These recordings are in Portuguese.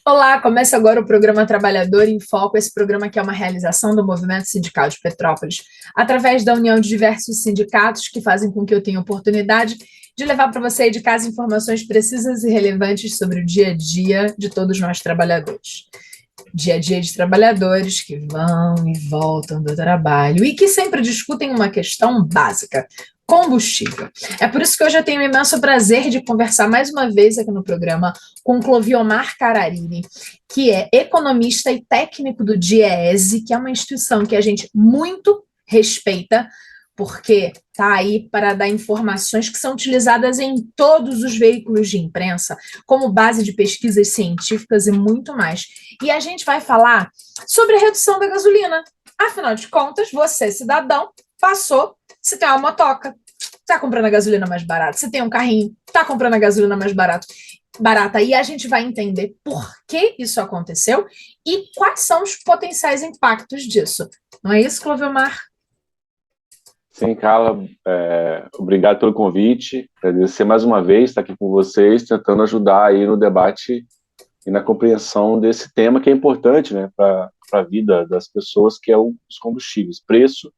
Olá, começa agora o programa Trabalhador em Foco, esse programa que é uma realização do Movimento Sindical de Petrópolis, através da união de diversos sindicatos que fazem com que eu tenha oportunidade de levar para você aí de casa informações precisas e relevantes sobre o dia a dia de todos nós trabalhadores. Dia a dia de trabalhadores que vão e voltam do trabalho e que sempre discutem uma questão básica: combustível. É por isso que hoje eu tenho o imenso prazer de conversar mais uma vez aqui no programa com Cloviomar Cararini, que é economista e técnico do DIEESE, que é uma instituição que a gente muito respeita, porque está aí para dar informações que são utilizadas em todos os veículos de imprensa, como base de pesquisas científicas e muito mais. E a gente vai falar sobre a redução da gasolina. Afinal de contas, você, cidadão, passou, se tem uma motoca, está comprando a gasolina mais barata. Se tem um carrinho, está comprando a gasolina mais barata. E a gente vai entender por que isso aconteceu e quais são os potenciais impactos disso. Não é isso, Clovelmar? Sim, Carla, obrigado pelo convite. Agradecer mais uma vez estar aqui com vocês, tentando ajudar aí no debate e na compreensão desse tema que é importante, né, para a vida das pessoas, que é os combustíveis. Preço,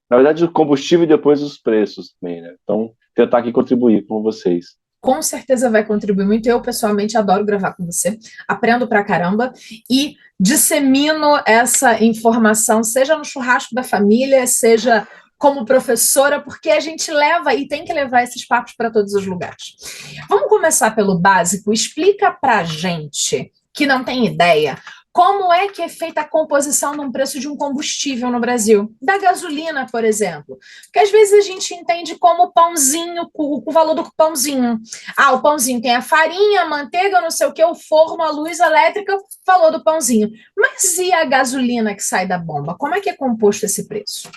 na verdade, o combustível e depois os preços também, né? Então, tentar aqui contribuir com vocês. Com certeza vai contribuir muito. Eu, pessoalmente, adoro gravar com você, aprendo pra caramba e dissemino essa informação, seja no churrasco da família, seja como professora, porque a gente leva e tem que levar esses papos para todos os lugares. Vamos começar pelo básico. Explica pra gente que não tem ideia como é que é feita a composição de um preço de um combustível no Brasil? Da gasolina, por exemplo. Porque às vezes a gente entende como pãozinho, o valor do pãozinho. Ah, o pãozinho tem a farinha, a manteiga, não sei o que, o forno, a luz elétrica, valor do pãozinho. Mas e a gasolina que sai da bomba? Como é que é composto esse preço?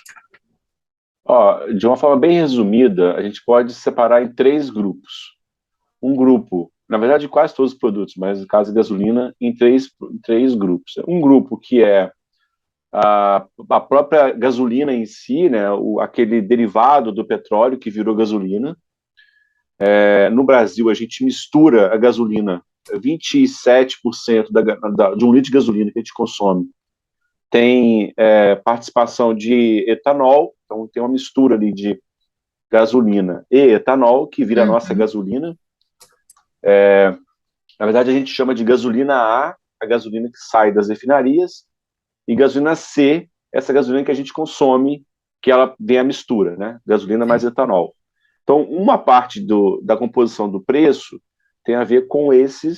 Ó, de uma forma bem resumida, a gente pode separar em três grupos. Um grupo, na verdade, quase todos os produtos, mas no caso da gasolina, em três grupos. Um grupo que é a própria gasolina em si, né, aquele derivado do petróleo que virou gasolina. No Brasil, a gente mistura a gasolina, 27% de um litro de gasolina que a gente consome tem participação de etanol, então tem uma mistura ali de gasolina e etanol, que vira a nossa Uhum. gasolina. Na verdade, a gente chama de gasolina a gasolina que sai das refinarias, e gasolina C, essa gasolina que a gente consome, que ela vem a mistura, né? Gasolina mais etanol. Então, uma parte da composição do preço tem a ver com esse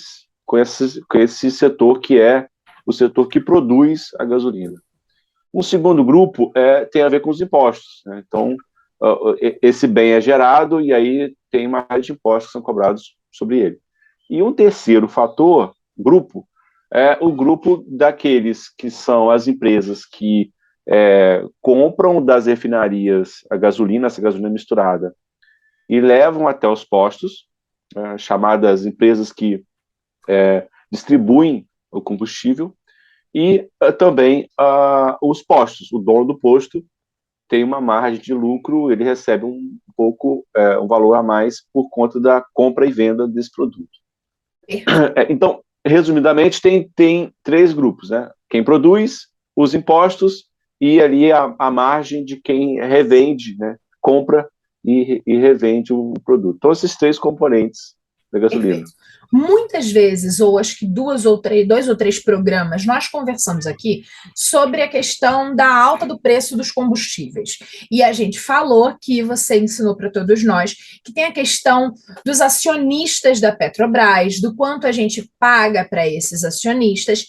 setor que é o setor que produz a gasolina. Um segundo grupo tem a ver com os impostos, né? Então, esse bem é gerado e aí tem uma série de impostos que são cobrados sobre ele. E um terceiro grupo, é o grupo daqueles que são as empresas que compram das refinarias essa gasolina misturada, e levam até os postos, chamadas empresas que distribuem o combustível, e também os postos. O dono do posto tem uma margem de lucro, ele recebe um pouco, um valor a mais por conta da compra e venda desse produto. Então, resumidamente, tem três grupos, né? Quem produz, os impostos e ali a margem de quem revende, né? Compra e revende o produto. Então, esses três componentes da gasolina. Perfeito. Muitas vezes, ou acho que dois ou três programas, nós conversamos aqui sobre a questão da alta do preço dos combustíveis. E a gente falou que você ensinou para todos nós que tem a questão dos acionistas da Petrobras, do quanto a gente paga para esses acionistas.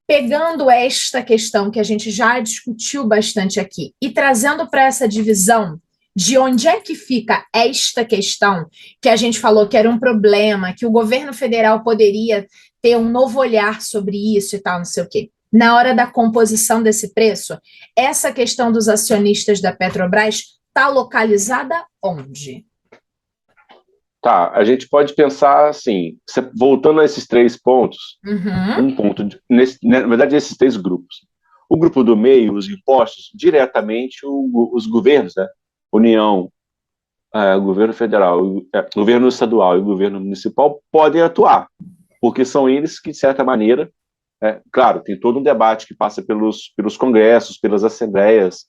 Pegando esta questão que a gente já discutiu bastante aqui e trazendo para essa divisão de onde é que fica esta questão que a gente falou que era um problema, que o governo federal poderia ter um novo olhar sobre isso e tal, não sei o quê. Na hora da composição desse preço, essa questão dos acionistas da Petrobras está localizada onde? Tá, a gente pode pensar assim, voltando a esses três pontos, Uhum. um ponto, na verdade, esses três grupos. O grupo do meio, os impostos, diretamente os governos, né? União, governo federal, governo estadual e governo municipal podem atuar. porque são eles que, de certa maneira, claro, tem todo um debate que passa pelos congressos, pelas assembleias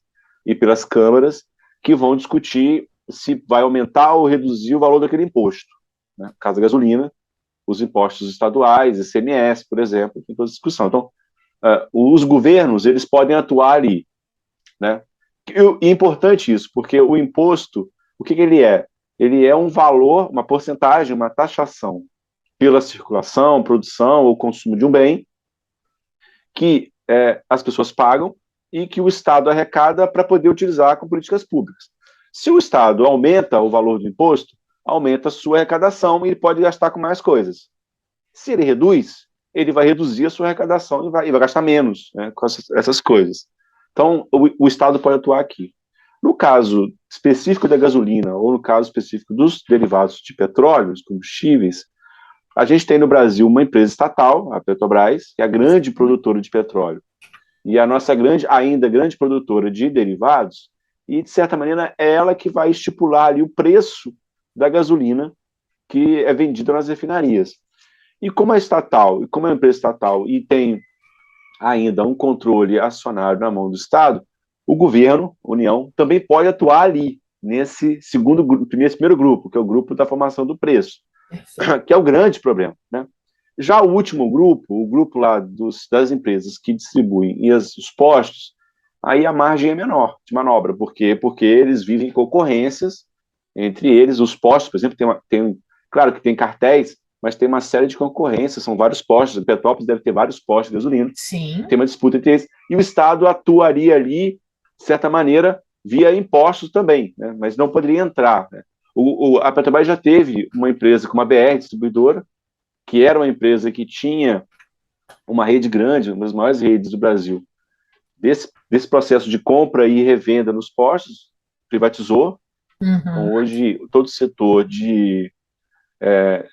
e pelas câmaras, que vão discutir se vai aumentar ou reduzir o valor daquele imposto. Né? No caso da gasolina, os impostos estaduais, ICMS, por exemplo, tem toda essa discussão. Então, os governos, eles podem atuar ali. Né? E é importante isso, porque o imposto, o que ele é? Ele é um valor, uma porcentagem, uma taxação pela circulação, produção ou consumo de um bem que as pessoas pagam e que o Estado arrecada para poder utilizar com políticas públicas. Se o Estado aumenta o valor do imposto, aumenta a sua arrecadação e ele pode gastar com mais coisas. Se ele reduz, ele vai reduzir a sua arrecadação e vai gastar menos, né, com essas coisas. Então, o Estado pode atuar aqui. No caso específico da gasolina, ou no caso específico dos derivados de petróleo, os combustíveis, a gente tem no Brasil uma empresa estatal, a Petrobras, que é a grande produtora de petróleo, e a nossa ainda grande produtora de derivados, e, de certa maneira, é ela que vai estipular ali o preço da gasolina que é vendida nas refinarias. E como é estatal, e como é uma empresa estatal, e tem ainda um controle acionário na mão do Estado, o governo, a União, também pode atuar ali, nesse primeiro grupo, que é o grupo da formação do preço, que é o grande problema. Né? Já o último grupo, o grupo lá das empresas que distribuem os postos, aí a margem é menor de manobra. Por quê? Porque eles vivem concorrências entre eles. Os postos, por exemplo, claro que tem cartéis, mas tem uma série de concorrências, são vários postos. Petrópolis deve ter vários postos de gasolina. Sim. Tem uma disputa entre eles. E o Estado atuaria ali, de certa maneira, via impostos também, né? Mas não poderia entrar. Né? A Petrobras já teve uma empresa como a BR Distribuidora, que era uma empresa que tinha uma rede grande, uma das maiores redes do Brasil, desse processo de compra e revenda nos postos, privatizou. Então, hoje, todo o setor de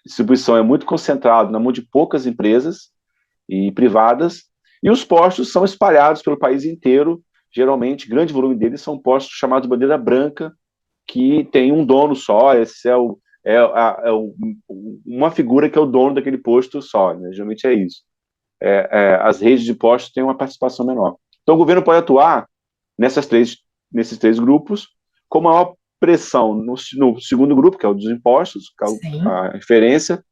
distribuição é muito concentrado na mão de poucas empresas e privadas, e os postos são espalhados pelo país inteiro. Geralmente, grande volume deles são postos chamados bandeira branca, que tem um dono só. Esse uma figura que é o dono daquele posto só, né? Geralmente é isso. As redes de postos têm uma participação menor. Então, o governo pode atuar nesses três grupos, com maior pressão no segundo grupo, que é o dos impostos, que é a referência,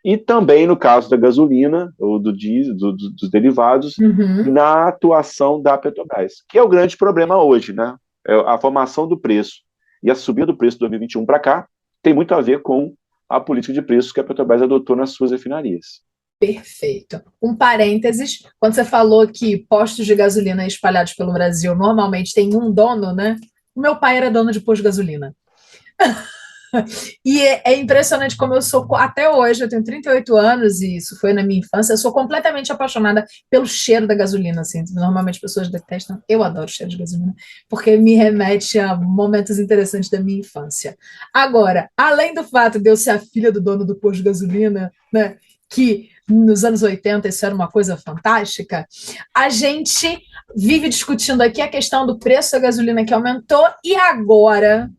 e também no caso da gasolina, ou do diesel, dos derivados, na atuação da Petrobras, que é o grande problema hoje, né? A formação do preço e a subida do preço de 2021 para cá tem muito a ver com a política de preços que a Petrobras adotou nas suas refinarias. Perfeito. Um parênteses, quando você falou que postos de gasolina espalhados pelo Brasil normalmente tem um dono, né? O meu pai era dono de posto de gasolina. E é impressionante como eu sou, até hoje, eu tenho 38 anos e isso foi na minha infância, eu sou completamente apaixonada pelo cheiro da gasolina, assim. Normalmente as pessoas detestam, eu adoro o cheiro de gasolina, porque me remete a momentos interessantes da minha infância. Agora, além do fato de eu ser a filha do dono do posto de gasolina, né, que nos anos 80 isso era uma coisa fantástica, a gente vive discutindo aqui a questão do preço da gasolina que aumentou e agora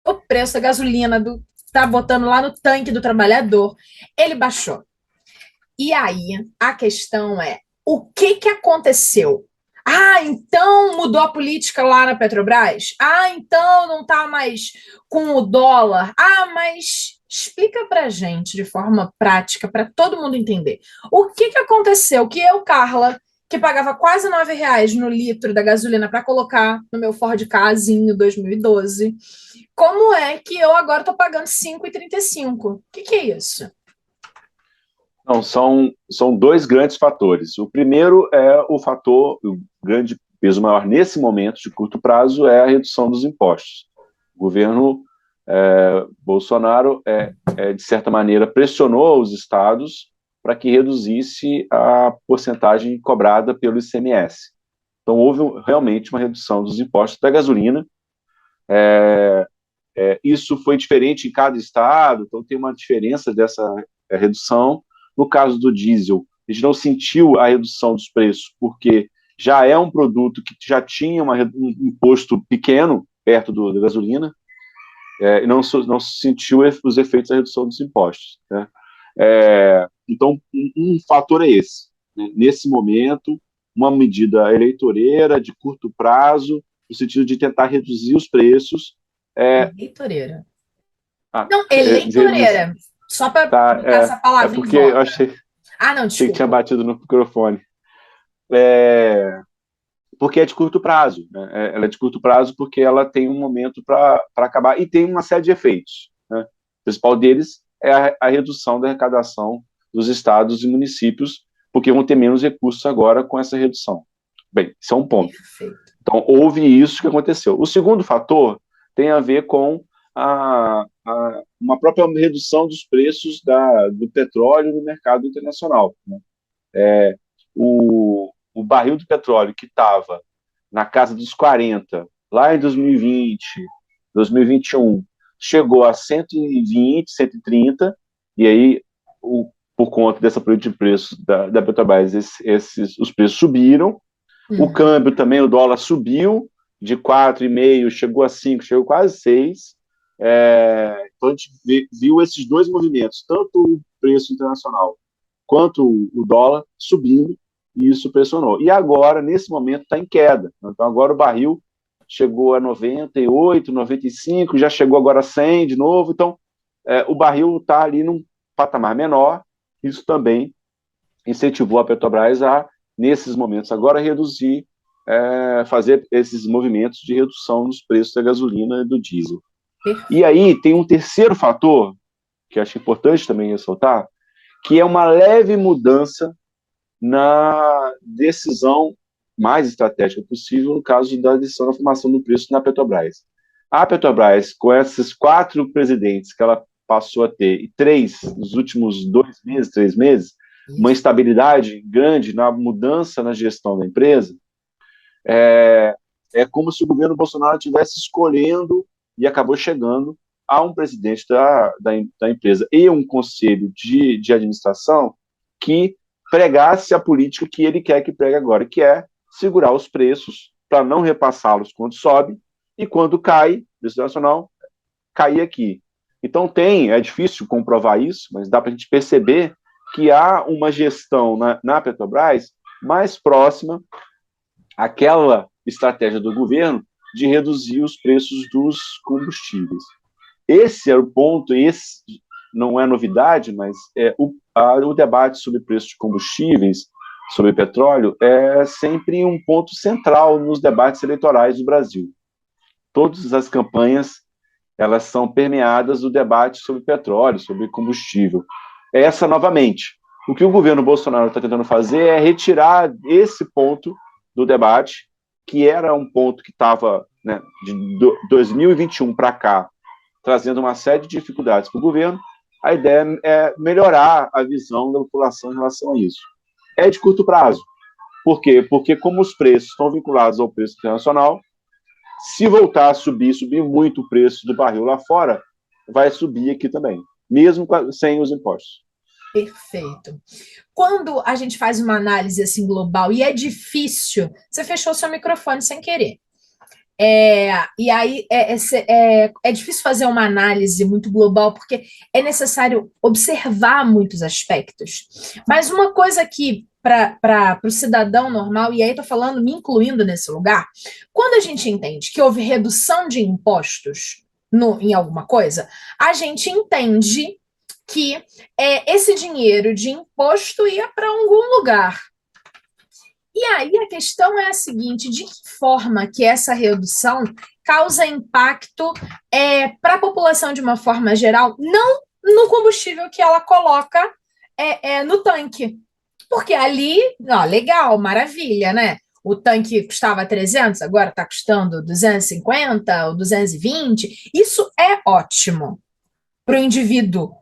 o preço da gasolina tá botando lá no tanque do trabalhador, ele baixou. E aí, a questão é, o que aconteceu? Ah, então mudou a política lá na Petrobras? Ah, então não tá mais com o dólar? Ah, mas explica pra gente de forma prática, para todo mundo entender. O que aconteceu que eu, Carla, que pagava quase R$ 9 no litro da gasolina para colocar no meu Ford Kazinho 2012, como é que eu agora estou pagando 5,35? O que é isso? Não, são dois grandes fatores. O primeiro é o grande peso maior nesse momento de curto prazo é a redução dos impostos. O governo Bolsonaro, de certa maneira, pressionou os estados para que reduzisse a porcentagem cobrada pelo ICMS. Então, houve realmente uma redução dos impostos da gasolina. Isso foi diferente em cada estado, então tem uma diferença dessa redução. No caso do diesel, a gente não sentiu a redução dos preços, porque já é um produto que já tinha um imposto pequeno perto da gasolina, e não se sentiu os efeitos da redução dos impostos. Né? Então, um fator é esse, né? Nesse momento, uma medida eleitoreira de curto prazo, no sentido de tentar reduzir os preços. Eleitoreira. Ah, Não, eleitoreira. Só para tá, botar essa palavra em porque eu voga. achei Ah, não, que tinha desculpa. batido no microfone. Porque é de curto prazo, né? Ela é de curto prazo porque ela tem um momento para acabar e tem uma série de efeitos, né? O principal deles é a redução da arrecadação dos estados e municípios, porque vão ter menos recursos agora com essa redução. Bem, isso é um ponto. Perfeito. Então, houve isso que aconteceu. O segundo fator tem a ver com uma própria redução dos preços do petróleo no mercado internacional, né? O barril do petróleo que estava na casa dos 40, lá em 2020, 2021, chegou a 120, 130, e aí, por conta dessa política de preço da Petrobras, os preços subiram. O câmbio também, o dólar subiu de 4,5, chegou a 5, chegou quase 6. Então a gente viu esses dois movimentos, tanto o preço internacional quanto o dólar subindo, e isso pressionou. E agora, nesse momento, está em queda. Então agora o barril chegou a 98, 95, já chegou agora a 100 de novo. Então o barril está ali num patamar menor. Isso também incentivou a Petrobras a, nesses momentos agora, reduzir, fazer esses movimentos de redução nos preços da gasolina e do diesel. E aí tem um terceiro fator, que acho importante também ressaltar, que é uma leve mudança na decisão mais estratégica possível, no caso da decisão da formação do preço na Petrobras. A Petrobras, com esses 4 presidentes que ela passou a ter, e 3 nos últimos 2 meses, 3 meses, uma instabilidade grande na mudança na gestão da empresa, é como se o governo Bolsonaro estivesse escolhendo e acabou chegando a um presidente da empresa e um conselho de administração que pregasse a política que ele quer que pregue agora, que é segurar os preços para não repassá-los quando sobe e quando cai, o preço nacional, cair aqui. Então é difícil comprovar isso, mas dá para a gente perceber que há uma gestão na Petrobras mais próxima àquela estratégia do governo de reduzir os preços dos combustíveis. Esse é o ponto, esse não é novidade, mas o debate sobre preço de combustíveis, sobre petróleo, é sempre um ponto central nos debates eleitorais do Brasil. Todas as campanhas, elas são permeadas do debate sobre petróleo, sobre combustível. Essa, novamente, o que o governo Bolsonaro está tentando fazer é retirar esse ponto do debate, que era um ponto que estava, né, de 2021 para cá, trazendo uma série de dificuldades para o governo. A ideia é melhorar a visão da população em relação a isso. É de curto prazo. Por quê? Porque como os preços estão vinculados ao preço internacional, se voltar a subir muito o preço do barril lá fora, vai subir aqui também, mesmo sem os impostos. Perfeito. Quando a gente faz uma análise assim global, e é difícil, você fechou seu microfone sem querer. E aí é difícil fazer uma análise muito global, porque é necessário observar muitos aspectos. Mas uma coisa que, para o cidadão normal, e aí estou falando, me incluindo nesse lugar, quando a gente entende que houve redução de impostos em alguma coisa, a gente entende que esse dinheiro de imposto ia para algum lugar. E aí a questão é a seguinte: de que forma que essa redução causa impacto para a população de uma forma geral, não no combustível que ela coloca no tanque? Porque ali, ó, legal, maravilha, né? O tanque custava 300, agora está custando 250 ou 220. Isso é ótimo para o indivíduo,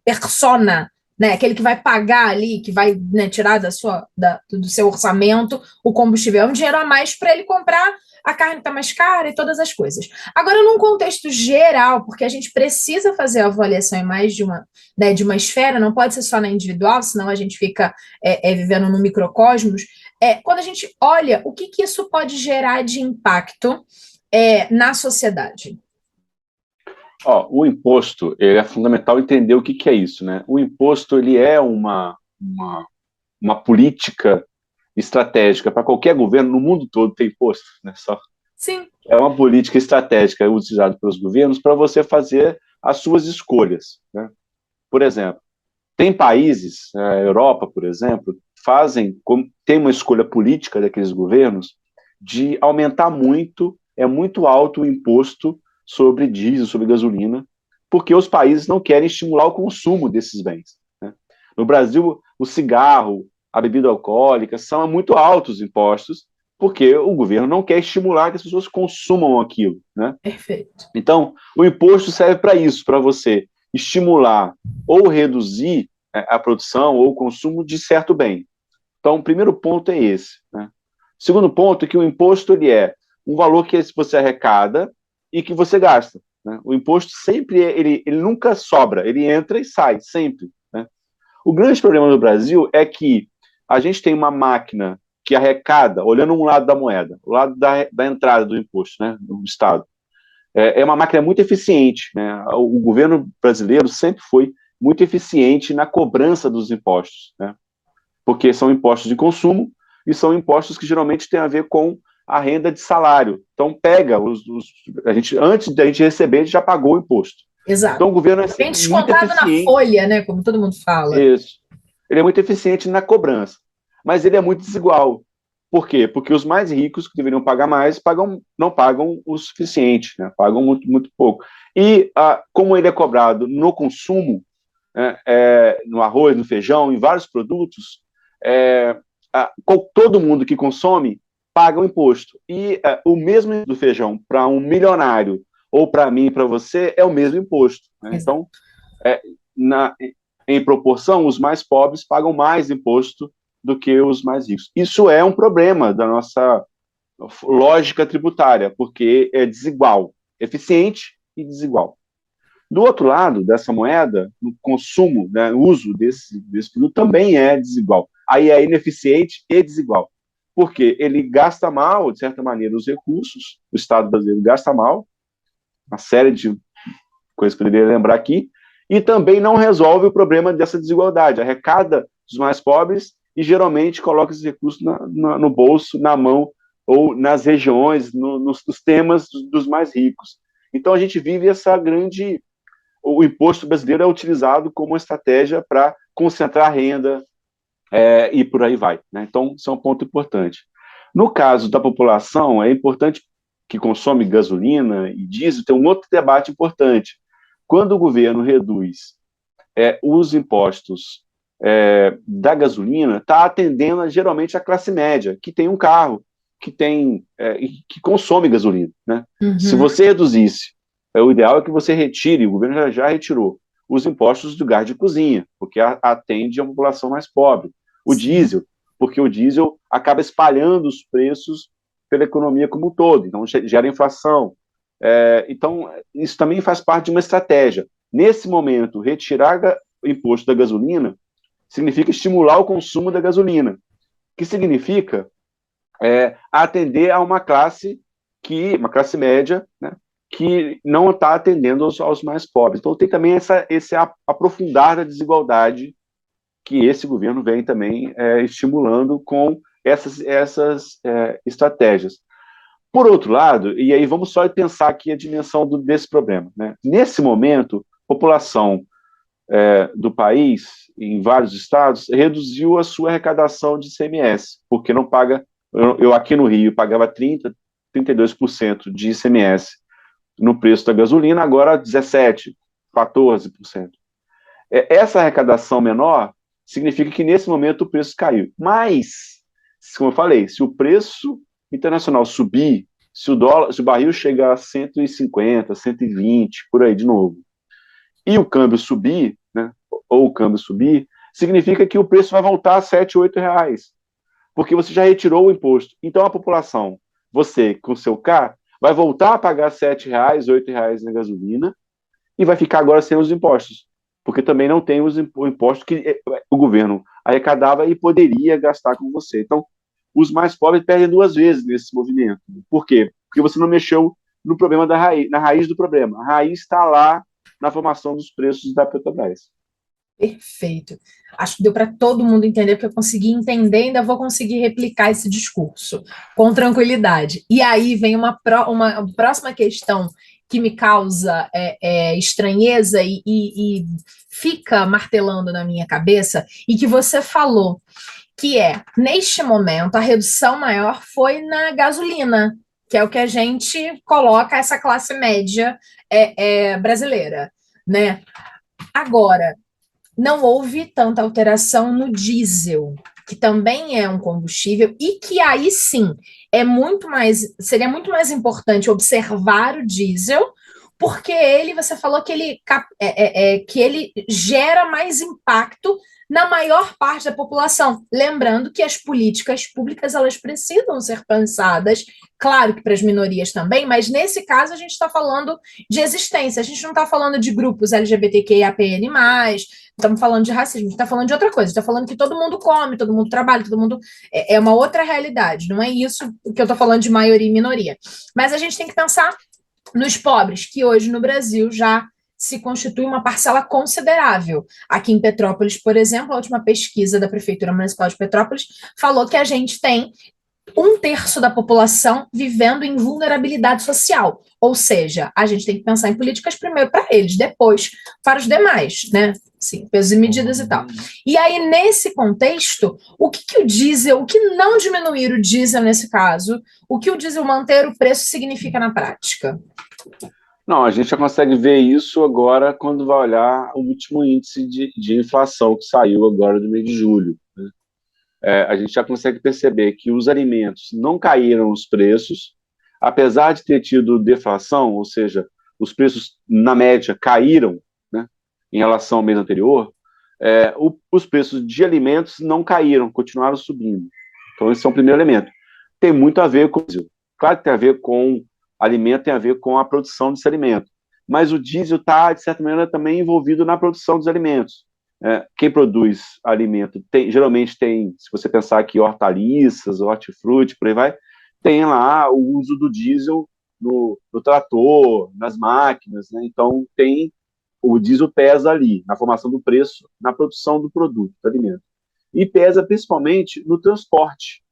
persona, né, aquele que vai pagar ali, que vai, né, tirar do seu orçamento o combustível. É um dinheiro a mais para ele comprar a carne que está mais cara e todas as coisas. Agora, num contexto geral, porque a gente precisa fazer a avaliação em mais de uma esfera, não pode ser só na individual, senão a gente fica vivendo no microcosmos. Quando a gente olha o que isso pode gerar de impacto na sociedade. Ó, o imposto, ele é fundamental entender o que que é isso, né? O imposto, ele é uma política estratégica para qualquer governo, no mundo todo tem imposto, né? Sim, É uma política estratégica utilizada pelos governos para você fazer as suas escolhas, né? Por exemplo, tem países, a Europa, por exemplo, tem uma escolha política daqueles governos de aumentar muito, é muito alto o imposto sobre diesel, sobre gasolina, porque os países não querem estimular o consumo desses bens, né? No Brasil, o cigarro, a bebida alcoólica são muito altos impostos, porque o governo não quer estimular que as pessoas consumam aquilo, né? perfeito. Então, o imposto serve para isso, para você estimular ou reduzir a produção ou o consumo de certo bem. Então, o primeiro ponto é esse, né? O segundo ponto é que o imposto ele é um valor que você arrecada e que você gasta, né? O imposto sempre, ele nunca sobra, ele entra e sai, sempre, né? O grande problema no Brasil é que a gente tem uma máquina que arrecada, olhando um lado da moeda, o lado da entrada do imposto, né, do Estado, é uma máquina muito eficiente, né? O governo brasileiro sempre foi muito eficiente na cobrança dos impostos, né? Porque são impostos de consumo e são impostos que geralmente têm a ver com a renda de salário. Então, pega a gente, antes da gente receber, a gente já pagou o imposto. Exato. Então, o governo é Bem sempre muito descontado na eficiente. folha, né? Como todo mundo fala. Isso. Ele é muito eficiente na cobrança, mas ele é muito desigual. Por quê? Porque os mais ricos, que deveriam pagar mais, não pagam o suficiente, né? Pagam muito, muito pouco. E como ele é cobrado no consumo, né, no arroz, no feijão, em vários produtos, é, todo mundo que consome paga o imposto. E o mesmo do feijão para um milionário ou para mim e para você é o mesmo imposto, né? Exato. Então, é, na, em proporção, os mais pobres pagam mais imposto do que os mais ricos. Isso é um problema da nossa lógica tributária, porque é desigual, eficiente e desigual. Do outro lado dessa moeda, o consumo, né, o uso desse produto também é desigual. Aí é ineficiente e desigual. Porque ele gasta mal, de certa maneira, os recursos, o Estado brasileiro gasta mal, uma série de coisas que eu poderia lembrar aqui, e também não resolve o problema dessa desigualdade. Arrecada dos mais pobres e geralmente coloca esses recursos no bolso, na mão ou nas regiões, nos temas dos mais ricos. Então a gente vive essa grande. O imposto brasileiro é utilizado como uma estratégia para concentrar renda e por aí vai, né? Então, isso é um ponto importante. No caso da população, é importante que consome gasolina e diesel, tem um outro debate importante. Quando o governo reduz os impostos da gasolina, está atendendo geralmente a classe média, que tem um carro, que consome gasolina, né? Se Uhum. você reduzisse, o ideal é que você retire, o governo já retirou, os impostos do gás de cozinha, porque atende a população mais pobre. O Sim. diesel, porque o diesel acaba espalhando os preços pela economia como um todo, então gera inflação. Então, isso também faz parte de uma estratégia. Nesse momento, retirar o imposto da gasolina significa estimular o consumo da gasolina, que significa atender a uma classe média, né, que não está atendendo aos mais pobres. Então tem também esse aprofundar da desigualdade que esse governo vem também estimulando com essas estratégias. Por outro lado, e aí vamos só pensar aqui a dimensão desse problema, né? Nesse momento, a população do país, em vários estados, reduziu a sua arrecadação de ICMS, porque não paga. Eu aqui no Rio pagava 32% de ICMS no preço da gasolina, agora 17%, 14%. Essa arrecadação menor significa que nesse momento o preço caiu. Mas, como eu falei, se o preço internacional subir, se o barril chegar a 150, 120, por aí de novo, e o câmbio subir, né, ou o câmbio subir, significa que o preço vai voltar a 7, 8 reais, porque você já retirou o imposto. Então a população, você com seu carro, vai voltar a pagar 7 reais, 8 reais na gasolina e vai ficar agora sem os impostos, porque também não tem o imposto que o governo arrecadava e poderia gastar com você. Então, os mais pobres perdem duas vezes nesse movimento. Por quê? Porque você não mexeu no problema da raiz, na raiz do problema. A raiz está lá na formação dos preços da Petrobras. Perfeito. Acho que deu para todo mundo entender, porque eu consegui entender e ainda vou conseguir replicar esse discurso com tranquilidade. E aí vem uma próxima questão que me causa estranheza e fica martelando na minha cabeça, e que você falou, que é, neste momento, a redução maior foi na gasolina, que é o que a gente coloca essa classe média brasileira, né? Agora, não houve tanta alteração no diesel, que também é um combustível, e que aí sim seria muito mais importante observar o diesel, porque você falou que que ele gera mais impacto na maior parte da população. Lembrando que as políticas públicas elas precisam ser pensadas, claro que para as minorias também, mas nesse caso a gente está falando de existência, a gente não está falando de grupos LGBTQIAPN+, estamos falando de racismo, a gente está falando de outra coisa, está falando que todo mundo come, todo mundo trabalha, todo mundo. É uma outra realidade, não é isso que eu estou falando de maioria e minoria. Mas a gente tem que pensar nos pobres, que hoje no Brasil já se constitui uma parcela considerável. Aqui em Petrópolis, por exemplo, a última pesquisa da Prefeitura Municipal de Petrópolis falou que a gente tem 1/3 da população vivendo em vulnerabilidade social. Ou seja, a gente tem que pensar em políticas primeiro para eles, depois para os demais, né? Sim, pesos e medidas e tal. E aí, nesse contexto, o que o diesel, o que não diminuir o diesel nesse caso, o que o diesel manter o preço significa na prática? Não, a gente já consegue ver isso agora quando vai olhar o último índice de inflação que saiu agora do mês de julho. Né? A gente já consegue perceber que os alimentos não caíram os preços, apesar de ter tido deflação, ou seja, os preços, na média, caíram, né, em relação ao mês anterior, os preços de alimentos não caíram, continuaram subindo. Então, esse é o primeiro elemento. Tem muito a ver com... Claro que tem a ver com alimento, tem a ver com a produção desse alimento. Mas o diesel está, de certa maneira, também envolvido na produção dos alimentos. Quem produz alimento geralmente tem, se você pensar aqui, hortaliças, hortifruti, por aí vai, tem lá o uso do diesel no trator, nas máquinas, né? Então o diesel pesa ali, na formação do preço, na produção do produto, do alimento. E pesa principalmente no transporte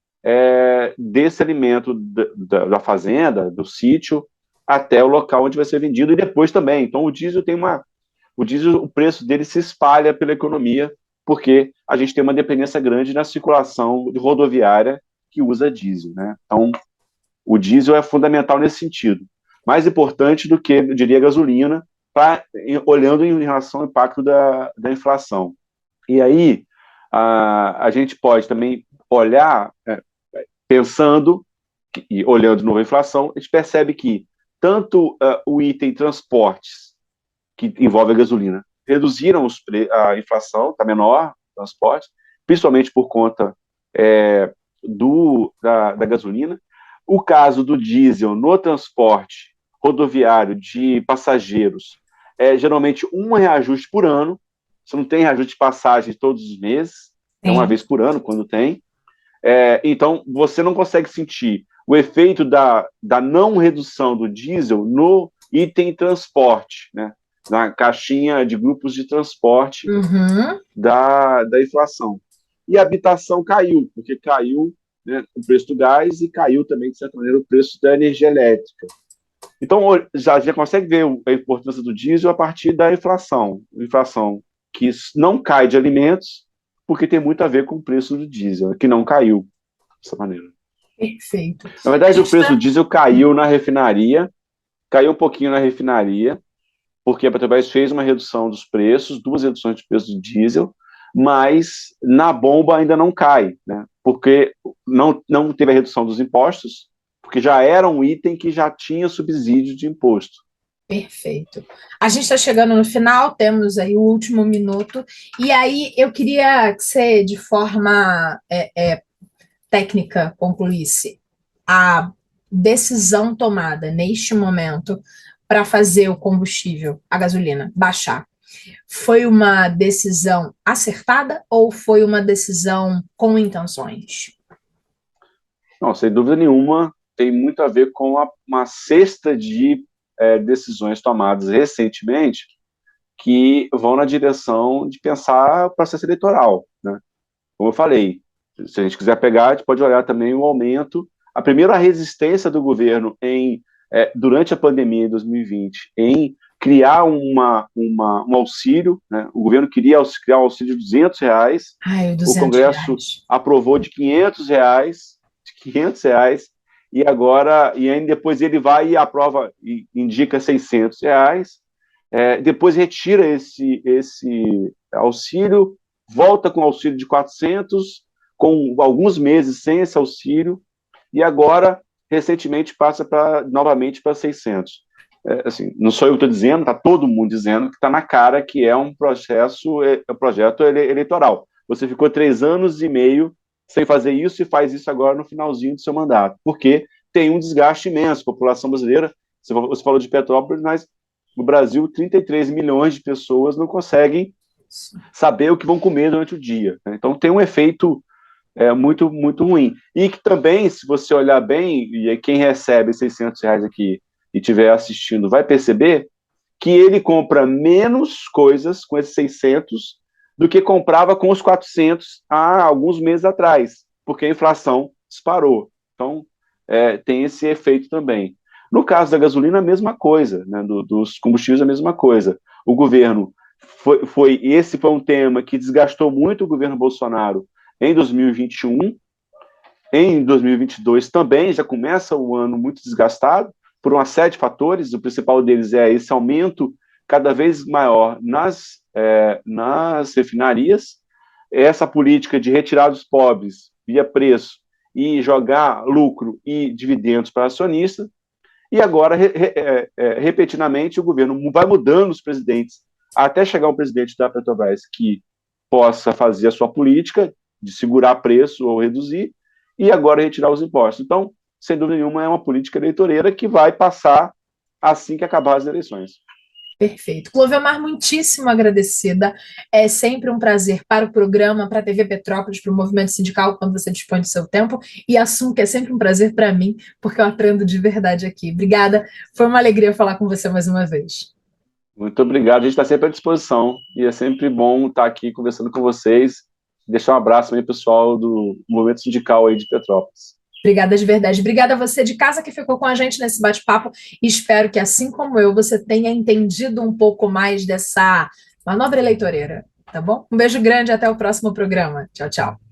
desse alimento da fazenda, do sítio, até o local onde vai ser vendido, e depois também. Então o diesel o preço dele se espalha pela economia, porque a gente tem uma dependência grande na circulação rodoviária que usa diesel, né? Então, o diesel é fundamental nesse sentido. Mais importante do que, eu diria, a gasolina, olhando em relação ao impacto da inflação. E aí, a gente pode também olhar, pensando, e olhando de novo a inflação, a gente percebe que tanto o item transportes, que envolve a gasolina, reduziram a inflação, está menor, transporte, principalmente por conta da gasolina. O caso do diesel no transporte rodoviário de passageiros geralmente um reajuste por ano, você não tem reajuste de passagem todos os meses, é uma vez por ano, quando tem. Então, você não consegue sentir o efeito da não redução do diesel no item transporte, né? Na caixinha de grupos de transporte da inflação. E a habitação caiu, porque caiu, né, o preço do gás e caiu também, de certa maneira, o preço da energia elétrica. Então, já consegue ver a importância do diesel a partir da inflação. Inflação que não cai de alimentos, porque tem muito a ver com o preço do diesel, que não caiu dessa maneira. Perfeito. Na verdade, o preço do diesel caiu na refinaria, caiu um pouquinho na refinaria, porque a Petrobras fez uma redução dos preços, 2 reduções de preço do diesel, mas na bomba ainda não cai, né? Porque não teve a redução dos impostos, porque já era um item que já tinha subsídio de imposto. Perfeito. A gente está chegando no final, temos aí o último minuto, e aí eu queria que você, de forma técnica, concluísse a decisão tomada neste momento para fazer o combustível, a gasolina, baixar. Foi uma decisão acertada ou foi uma decisão com intenções? Não, sem dúvida nenhuma, tem muito a ver com uma cesta de decisões tomadas recentemente que vão na direção de pensar o processo eleitoral, né? Como eu falei, se a gente quiser pegar, a gente pode olhar também o aumento, a resistência do governo durante a pandemia de 2020 em criar um auxílio, né? O governo queria criar um auxílio de R$ 200, Ai, o Congresso R$ 200. aprovou de R$ 500, e aí depois ele vai e aprova e indica R$ 600, depois retira esse auxílio, volta com auxílio de 400, com alguns meses sem esse auxílio, e agora, recentemente, passa novamente para 600. Assim, não sou eu que estou dizendo, está todo mundo dizendo que está na cara que é um projeto eleitoral. Você ficou 3 anos e meio sem fazer isso e faz isso agora no finalzinho do seu mandato, porque tem um desgaste imenso. A população brasileira, você falou de Petrópolis, mas no Brasil, 33 milhões de pessoas não conseguem saber o que vão comer durante o dia, né? Então tem um efeito muito, muito ruim. E que também, se você olhar bem, e quem recebe R$ 600 aqui e estiver assistindo vai perceber que ele compra menos coisas com esses 600 do que comprava com os 400 há alguns meses atrás, porque a inflação disparou. Então, tem esse efeito também. No caso da gasolina, a mesma coisa, né? Dos combustíveis, a mesma coisa. O governo esse foi um tema que desgastou muito o governo Bolsonaro em 2021. Em 2022 também já começa o ano muito desgastado por uma série de fatores. O principal deles é esse aumento cada vez maior nas refinarias, essa política de retirar dos pobres via preço e jogar lucro e dividendos para acionistas. E agora, repetidamente, o governo vai mudando os presidentes até chegar um presidente da Petrobras que possa fazer a sua política de segurar preço ou reduzir, e agora retirar os impostos. Então, sem dúvida nenhuma, é uma política eleitoreira que vai passar assim que acabar as eleições. Perfeito. Clovelmar, muitíssimo agradecida. É sempre um prazer para o programa, para a TV Petrópolis, para o movimento sindical, quando você dispõe do seu tempo. E assunto que é sempre um prazer para mim, porque eu aprendo de verdade aqui. Obrigada. Foi uma alegria falar com você mais uma vez. Muito obrigado. A gente está sempre à disposição. E é sempre bom estar aqui conversando com vocês. Deixar um abraço aí, pessoal do movimento sindical aí de Petrópolis. Obrigada de verdade. Obrigada a você de casa que ficou com a gente nesse bate-papo. E espero que, assim como eu, você tenha entendido um pouco mais dessa manobra eleitoreira, tá bom? Um beijo grande, até o próximo programa. Tchau, tchau.